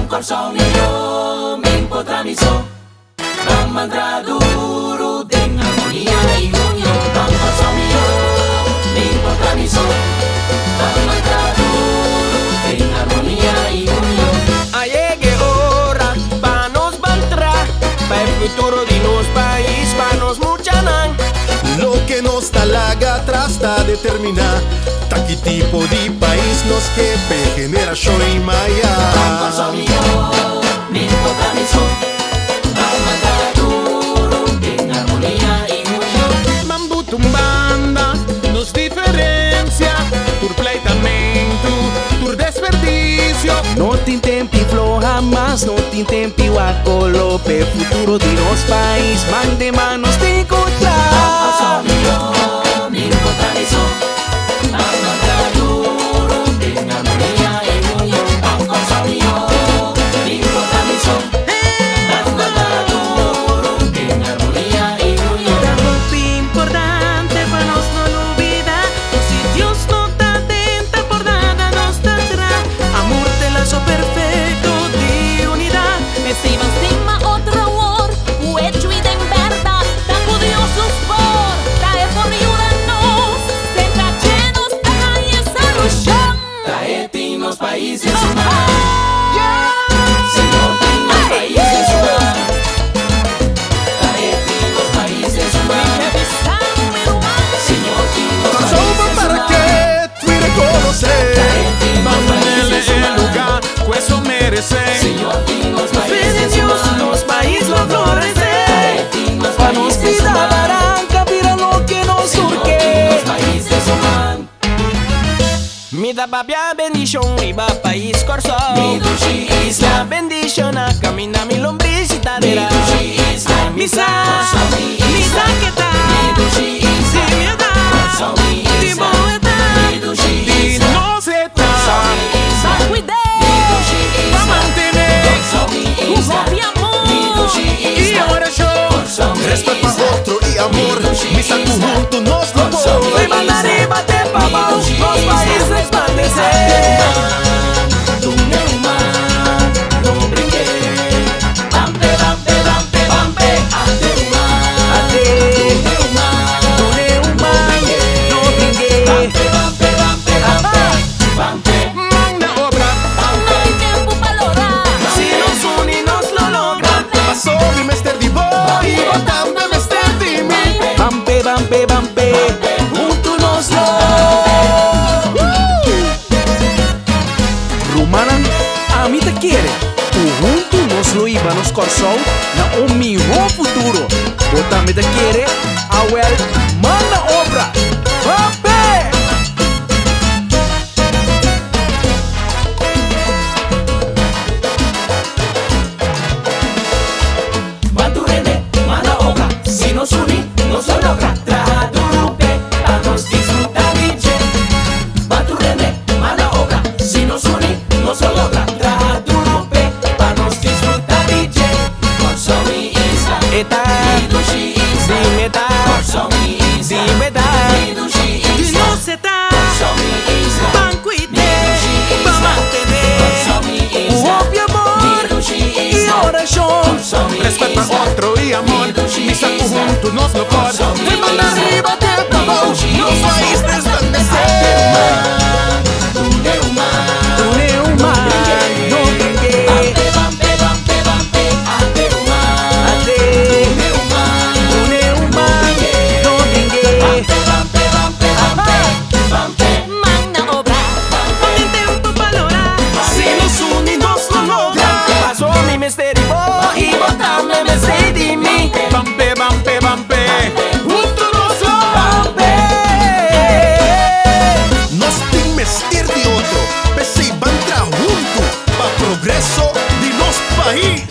Corso mio, mi potramiso, mantra duro, en armonía y unión. Corso mio, mi potramiso, mantra duro, en armonía y unión. Llegue hora, pa nos bantra, pa el futuro de nos país, pa nos muchanan. Lo que nos talaga trata de determinar ta que tipo de país nos que generación y maya. Corso mio, mi potramiso, mantra duro, en armonía y unión. Mambu tumbanda, nos diferencia, tur pleitamento, tur desperdicio. No tin tempi flow jamás, no tin tempi wakolo, pe futuro de nos país, man de manos de Corso mio, mi potramiso, mantra duro, en armonía y unión. Corso mio, mi potramiso, mantra duro, en armonía y unión. Algo importante para nos no olvidar. Si Dios no está atenta por nada nos tendrá. Amor de lazo perfecto de unidad. Me siman stigma otro war, hecho y de verdad. Tan curiosos por traer por ayudarnos. Sempre llenos de esa ilusión. Traete los países humanos, Señor, en los países humanos. Traete los países humanos, Señor, en los Corso países para humanos. que tú reconocer. Traete los Nele países el humanos, lugar, que eso merece. Señor, en los Fe de países Dios humanos. nos país lo florecer. Traete los pa nos países cuidar humanos, barranca, mira lo que nos Señor, en surge. los países humanos. Mi da babia bendición, riba país corso. Mi dushi Isla bendición, a camina mi lombriz y tadera. dushi isla, Misa, Corso mi misa isla, que tal. mi dushi isla, Si me da, Corso mi di isla, boeta. mi dushi Y isla, no se Corso ta, mi isla, Cuidé, mi dushi pa isla, mantener. Corso mi isla, mi amor. mi dushi Y isla, ahora yo, Corso mi Respeto isla, a otro y amor. Mi saco junto nos lo Corso mi pone. Arriba, isla, arriba, te mi papá, dushi los isla, países resplandecer. Tu neuman, no brinque, bampe, bampe, bampe, bampe, ante human. Ate, Tu neuman, no brinque. bampe, bampe, bampe, bampe, bampe, manda obra. no hay tiempo para lograr. Si nos une, nos lo logra. Pasó mi Mr. Divo y botando Mr. Dimi. Bampe, bampe, bampe, junto nos lo. Rumanan, a mí te quiere. Tu junto nos lo iba nos corso. Na un mejor futuro. Botame te quiere. Awel, manda obra. Bampe. Banturrende, mala obra, si nos une, nos lo logra. Tradurupe, vamos disfrutar dice. Banturrende, mala obra, si nos une, nos lo logra. Tradurupe, vamos disfrutar dice. Corso mi isla, Eta, mi dushi isla, dime ta, Corso mi isla, dime ta. mi dushi Y isla, no se está. Corso mi isla, Banquete, va a mantener. Corso mi isla, Hubo amor mi dushi y isla, oración. Corso mi Respeto isla. a otro y amor. Mi saco junto nos lo pone. De mano arriba te aplaudo. Los países resplandecer. Tu neuman, no brinque. Ate, tu neuman, no brinque. Manda obra. No hay tiempo para lograr. Si nos une, nos lo logra. Pasó mi misterio y botame me sei de mí. Bampe, bampe, bampe. Junto nos lo Bampe. Nos tem Mr. de otro. Pese y bantra junto. Pa progreso de los país.